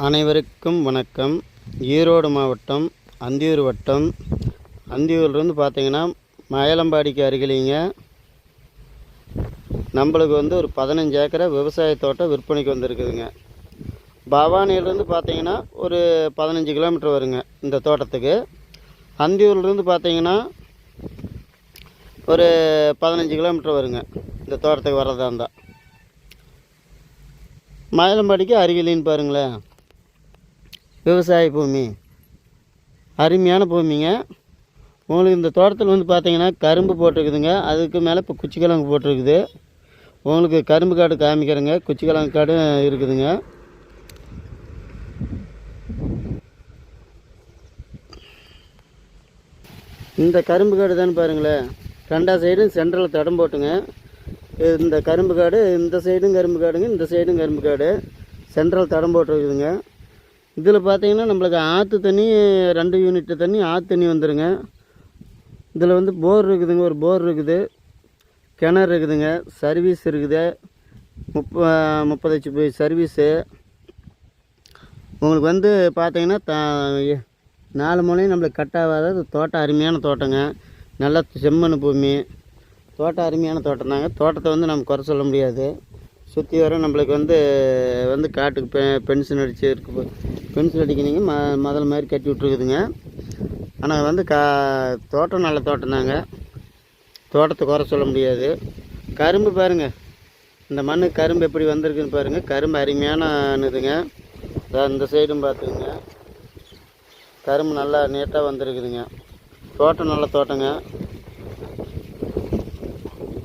அனைவருக்கும் வணக்கம். ஈரோடு மாவட்டம் அந்தியூர் வட்டம். அந்தியூர்லேருந்து பார்த்தீங்கன்னா மயிலம்பாடிக்கு அருகிலிங்க நம்மளுக்கு வந்து ஒரு 15 ஏக்கரை விவசாய தோட்டம் விற்பனைக்கு வந்திருக்குதுங்க. பவானியிலேருந்து பார்த்தீங்கன்னா ஒரு 15 கிலோமீட்டர் வருங்க இந்த தோட்டத்துக்கு. அந்தியூர்லேருந்து பார்த்தீங்கன்னா ஒரு 15 கிலோமீட்டர் வருங்க இந்த தோட்டத்துக்கு வர்றதா இருந்தால். மயிலம்பாடிக்கு அருகிலின்னு பாருங்களேன். விவசாய பூமி, அருமையான பூமிங்க. உங்களுக்கு இந்த தோட்டத்தில் வந்து பார்த்தீங்கன்னா கரும்பு போட்டிருக்குதுங்க. அதுக்கு மேலே இப்போ குச்சிக்கிழங்கு போட்டிருக்குது. உங்களுக்கு கரும்பு காடு காமிக்கிறேங்க. குச்சிக்கிழங்கு காடு இருக்குதுங்க. இந்த கரும்பு காடு தானே பாருங்களேன். 2 சைடும் சென்ட்ரலில் தடம் போட்டுங்க. இந்த கரும்பு காடு, இந்த சைடும் கரும்பு காடுங்க, இந்த சைடும் கரும்பு காடு, சென்ட்ரல் தடம் போட்டிருக்குதுங்க. இதில் பார்த்தீங்கன்னா நம்மளுக்கு ஆற்று தண்ணி 2 யூனிட் தண்ணி ஆற்று தண்ணி வந்துடுங்க. இதில் வந்து போர் இருக்குதுங்க, ஒரு போர் இருக்குது, கிணறு இருக்குதுங்க, சர்வீஸ் இருக்குது, 30 HP சர்வீஸு. உங்களுக்கு வந்து பார்த்தீங்கன்னா 4 மூலையும் நம்மளுக்கு கட் ஆகாத தோட்டம், அருமையான தோட்டங்க. நல்லா செம்மண் பூமி, தோட்டம் அருமையான தோட்டம் தாங்க. தோட்டத்தை வந்து நம்ம குறை சொல்ல முடியாது. சுற்றி வர நம்மளுக்கு வந்து காட்டுக்கு பென்சில் அடித்து இருக்கு. பென்சில் அடிக்கணுங்க முதல் மாதிரி கட்டி விட்ருக்குதுங்க. ஆனால் வந்து தோட்டம் நல்ல தோட்டம் தாங்க. தோட்டத்தை குறை சொல்ல முடியாது. கரும்பு பாருங்கள், இந்த மண்ணு கரும்பு எப்படி வந்திருக்குன்னு பாருங்கள். கரும்பு அருமையானதுங்க. இந்த சைடும் பார்த்துக்குங்க, கரும்பு நல்லா நீட்டாக வந்திருக்குதுங்க. தோட்டம் நல்ல தோட்டங்க.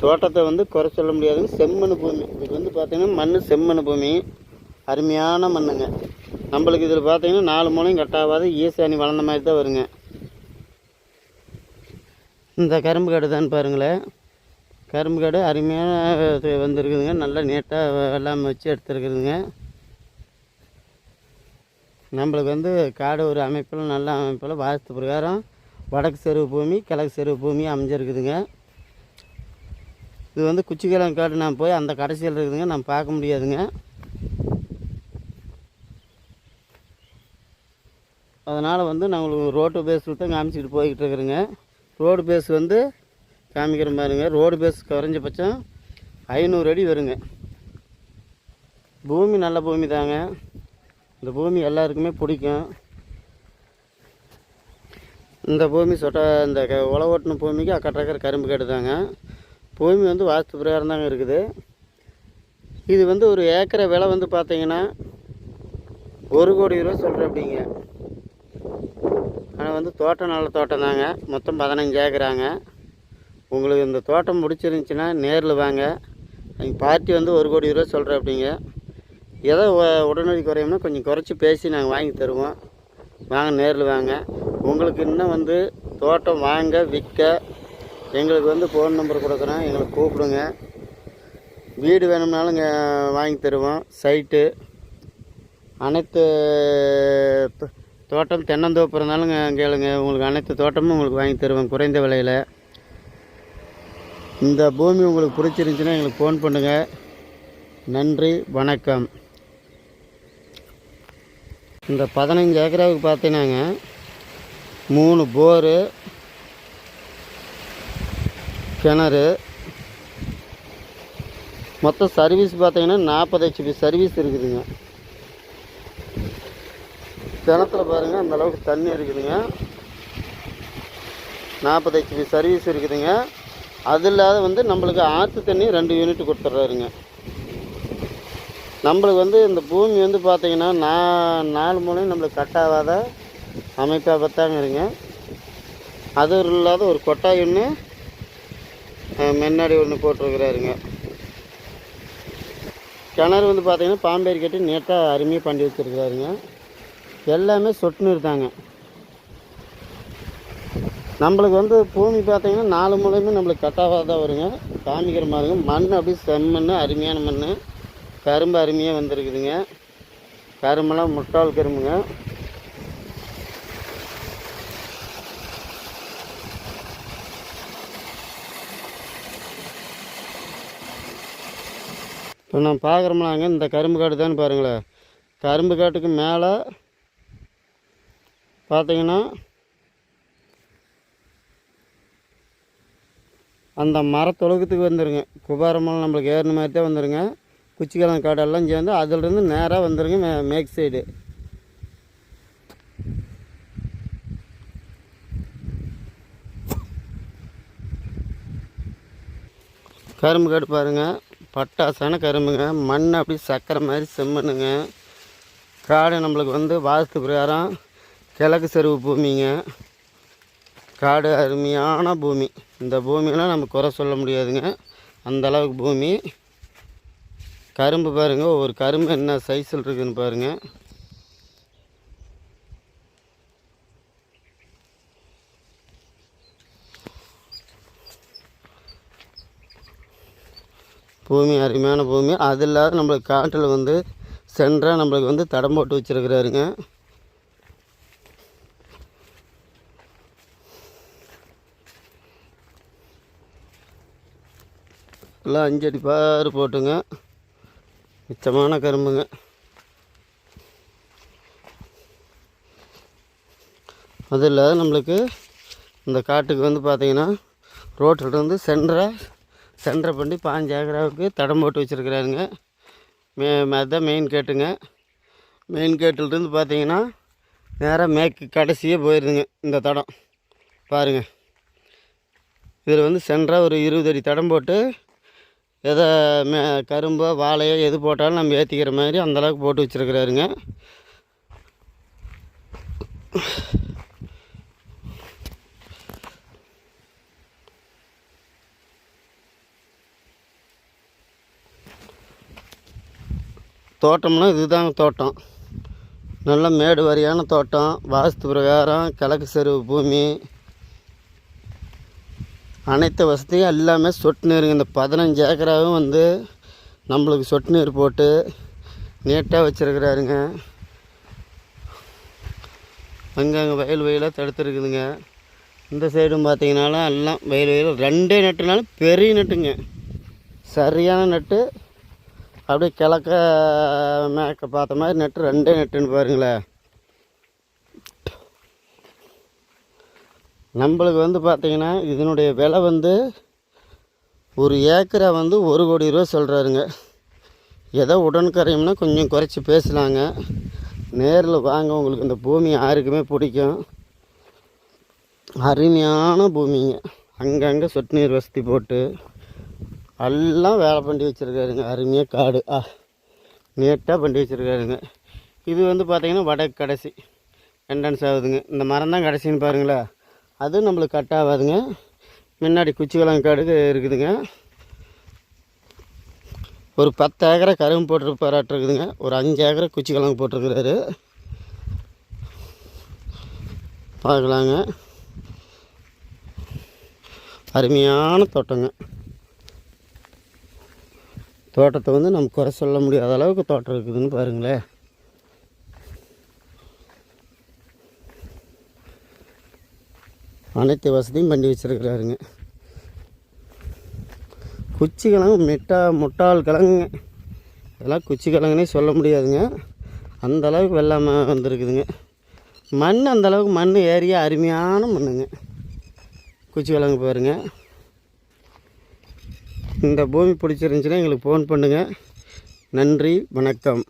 தோட்டத்தை வந்து குறை சொல்ல முடியாதுங்க. செம்மண் பூமி இது வந்து பார்த்திங்கன்னா மண் செம்மண் பூமி, அருமையான மண்ணுங்க. நம்மளுக்கு இதில் பார்த்தீங்கன்னா 4 மூலையும் கட்டாகாத ஈசானி வளர்ந்த மாதிரி தான் வருங்க. இந்த கரும்பு காடு தான் பாருங்களேன். கரும்பு காடு அருமையான வந்துருக்குதுங்க. நல்லா நீட்டாக எல்லாம் வச்சு எடுத்துருக்குதுங்க. நம்மளுக்கு வந்து காடு ஒரு அமைப்பில் நல்ல அமைப்பில் வாஸ்து பிரகாரம் வடக்கு செருவு பூமி, கிழக்கு செருவு பூமி அமைஞ்சிருக்குதுங்க. இது வந்து குச்சிக்கிழங்கு காடு. நான் போய் அந்த கடைசியில் இருக்குதுங்க, நான் பார்க்க முடியாதுங்க. அதனால் வந்து நான் உங்களுக்கு ரோடு பேஸில் தான் காமிச்சிக்கிட்டு போய்கிட்டு இருக்கிறேங்க. ரோடு பேஸ் வந்து காமிக்கிற பாருங்க. ரோடு பேஸ் குறைஞ்சபட்சம் 500 அடி வருங்க. பூமி நல்ல பூமி தாங்க. இந்த பூமி எல்லாருக்குமே பிடிக்கும். இந்த பூமி இந்த உழவோட்டின பூமிக்கு அக்கட்டக்கிற கரும்பு காடு தாங்க. பூமி வந்து வாஸ்து பிரகாரம் தாங்க இருக்குது. இது வந்து ஒரு ஏக்கரை விலை வந்து பார்த்தீங்கன்னா 1 கோடி ரூபா சொல்கிறேன் அப்படிங்க. ஆனால் வந்து தோட்டம் நல்ல தோட்டம் தாங்க. மொத்தம் 15 ஏக்கராங்க. உங்களுக்கு இந்த தோட்டம் பிடிச்சிருந்துச்சின்னா நேரில் வாங்க. நீங்கள் பார்ட்டி வந்து 1 கோடி ரூபா சொல்கிறேன் அப்படிங்க. ஏதோ உடனடி குறையும்னா கொஞ்சம் குறைச்சி பேசி நாங்கள் வாங்கி தருவோம். வாங்க, நேரில் வாங்க. உங்களுக்கு இன்னும் வந்து தோட்டம் வாங்க விற்க எங்களுக்கு வந்து ஃபோன் நம்பர் கொடுக்குறோம், எங்களுக்கு கூப்பிடுங்க. வீடு வேணும்னாலும் வாங்கி தருவோம். சைட்டு அனைத்து தோட்டம் தென்னந்தோப்பு இருந்தாலும் கேளுங்க. உங்களுக்கு அனைத்து தோட்டமும் உங்களுக்கு வாங்கி தருவோம் குறைந்த விலையில். இந்த பூமி உங்களுக்கு பிடிச்சிருந்துச்சின்னா எங்களுக்கு ஃபோன் பண்ணுங்கள். நன்றி, வணக்கம். இந்த 15 ஏக்கராவுக்கு பார்த்தீங்கன்னாங்க 3 போரு, கிணறு, மொத்தம் சர்வீஸ் பார்த்தீங்கன்னா 40 HP சர்வீஸ் இருக்குதுங்க. கிணத்துல பாருங்கள் அந்தளவுக்கு தண்ணி இருக்குதுங்க. 40 HP சர்வீஸ் இருக்குதுங்க. அது இல்லாத வந்து நம்மளுக்கு ஆற்று தண்ணி 2 யூனிட் கொடுத்துட்றாருங்க. நம்மளுக்கு வந்து இந்த பூமி வந்து பார்த்திங்கன்னா 4 மூலையும் நம்மளுக்கு கட்டாகாத அமைப்பாக பார்த்தாங்க இருங்க. அது இல்லாத ஒரு கொட்டாய் ஒன்று முன்னாடி ஒன்று போட்டிருக்கிறாருங்க. கிணறு வந்து பார்த்திங்கன்னா பாம்பேரி கட்டி நீட்டாக அருமையாக பண்ணி வச்சுருக்கிறாருங்க. எல்லாமே சொட்டு நீர் தாங்க. நம்மளுக்கு வந்து பூமி பார்த்திங்கன்னா 4 மூலையுமே நம்மளுக்கு கட்டாகாத தான் வருங்க. காமிக்கிற மாதிரிங்க. மண் அப்படியே செம்மண், அருமையான மண். கரும்பு அருமையாக வந்துருக்குதுங்க. கரும்பெல்லாம் முட்டாள் கரும்புங்க. இப்போ நான் பார்க்குறோம்லாங்க, இந்த கரும்பு காடு தான் பாருங்களேன். கரும்பு காட்டுக்கு மேலே பார்த்தீங்கன்னா அந்த மரத்தொழுகத்துக்கு வந்துடுங்க. குபாரமலை நம்மளுக்கு ஏறின மாதிரி தான் வந்துடுங்க. குச்சிக்கிழங்கு காடெல்லாம் சேர்ந்து அதிலிருந்து நேராக வந்துடுங்க மேற்கு சைடு. கரும்பு காடு பாருங்கள், பட்டாசான கரும்புங்க. மண் அப்படி சக்கரை மாதிரி செம்மண்ணுங்க. காடு நம்மளுக்கு வந்து வாஸ்து பிரகாரம் கிழக்கு செருவு பூமிங்க. காடு அருமையான பூமி. இந்த பூமியெல்லாம் நம்ம குறை சொல்ல முடியாதுங்க, அந்தளவுக்கு பூமி. கரும்பு பாருங்கள், ஒவ்வொரு கரும்பு என்ன சைஸில் இருக்குதுன்னு பாருங்கள். பூமி அருமையான பூமி. அது இல்லாத நம்மளுக்கு காட்டில் வந்து சென்றாக நம்மளுக்கு வந்து தடம் போட்டு வச்சுருக்கிறாருங்க. எல்லாம் 5 அடி பாரு போட்டுங்க. மிச்சமான கரும்புங்க. அது இல்லாத நம்மளுக்கு இந்த காட்டுக்கு வந்து பார்த்திங்கன்னா ரோட்டிலிருந்து சென்டரை பண்ணி 5 ஏக்கராவுக்கு தடம் போட்டு வச்சுருக்கிறாருங்க. அதுதான் மெயின் கேட்டுங்க. மெயின் கேட்டிலிருந்து பார்த்தீங்கன்னா நேராக மேற்கு கடைசியே போயிடுதுங்க இந்த தடம் பாருங்கள். இதில் வந்து சென்டராக ஒரு 20 அடி தடம் போட்டு எதை கரும்போ வாழையோ எது போட்டாலும் நம்ம ஏற்றிக்கிற மாதிரி அந்தளவுக்கு போட்டு வச்சுருக்கிறாருங்க. தோட்டம்னா இதுதாங்க தோட்டம். நல்ல மேடு வாரியான தோட்டம். வாஸ்து பிரகாரம் கிழக்கு செருவு பூமி. அனைத்து வசதியும் எல்லாமே சொட்டு நீருங்க. இந்த 15 ஏக்கராவும் வந்து நம்மளுக்கு சொட்டு நீர் போட்டு நீட்டாக வச்சுருக்கிறாருங்க. அங்கங்கே வயலாக தடுத்துருக்குதுங்க. இந்த சைடும் பார்த்தீங்கன்னாலும் எல்லாம் வயல் 2 நட்டுனாலும் பெரிய நட்டுங்க, சரியான நட்டு. அப்படியே கிழக்க மேற்க பார்த்த மாதிரி நட்டு 2 நட்டுன்னு பாருங்களேன். நம்மளுக்கு வந்து பார்த்திங்கன்னா இதனுடைய விலை வந்து ஒரு ஏக்கரை வந்து 1 கோடி ரூபா சொல்கிறாருங்க. ஏதோ உடன்கரையும்னா கொஞ்சம் குறைச்சி பேசலாங்க. நேரில் வாங்க, உங்களுக்கு இந்த பூமி யாருக்குமே பிடிக்கும். அருமையான பூமிங்க. அங்கங்கே சொட்டு நீர் வசதி போட்டு எல்லாம் வேலை பண்ணி வச்சுருக்காருங்க. அருமையாக காடு நீட்டாக பண்ணி வச்சுருக்காருங்க. இது வந்து பார்த்திங்கன்னா வடக்கு கடைசி என்ட்ரன்ஸ் ஆகுதுங்க. இந்த மரம் தான் கடைசின்னு பாருங்களேன். அது நம்மளுக்கு கட் ஆகாதுங்க. முன்னாடி குச்சிக்கிழங்கு காடு இருக்குதுங்க. ஒரு 10 ஏக்கரை கரும்பு போட்டிருப்பாராட்டுருக்குதுங்க. ஒரு 5 ஏக்கரை குச்சிக்கிழங்கு போட்டிருக்கிறாரு. பார்க்கலாங்க. அருமையான தோட்டங்க. தோட்டத்தை வந்து நம்ம குறை சொல்ல முடியாத அளவுக்கு தோட்டம் இருக்குதுன்னு பாருங்களேன். அனைத்து வசதியும் பண்ணி வச்சுருக்கிறாருங்க. குச்சி கிழங்கு முட்டாள் கிழங்குங்க. இதெல்லாம் குச்சி கிழங்குனே சொல்ல முடியாதுங்க, அந்தளவுக்கு வெள்ளாமல் வந்துருக்குதுங்க. மண் அந்தளவுக்கு மண் ஏரியா அருமையான மண்ணுங்க. குச்சி கிழங்கு பாருங்கள். இந்த பூமி பிடிச்சிருந்துச்சின்னா எங்களுக்கு ஃபோன் பண்ணுங்கள். நன்றி, வணக்கம்.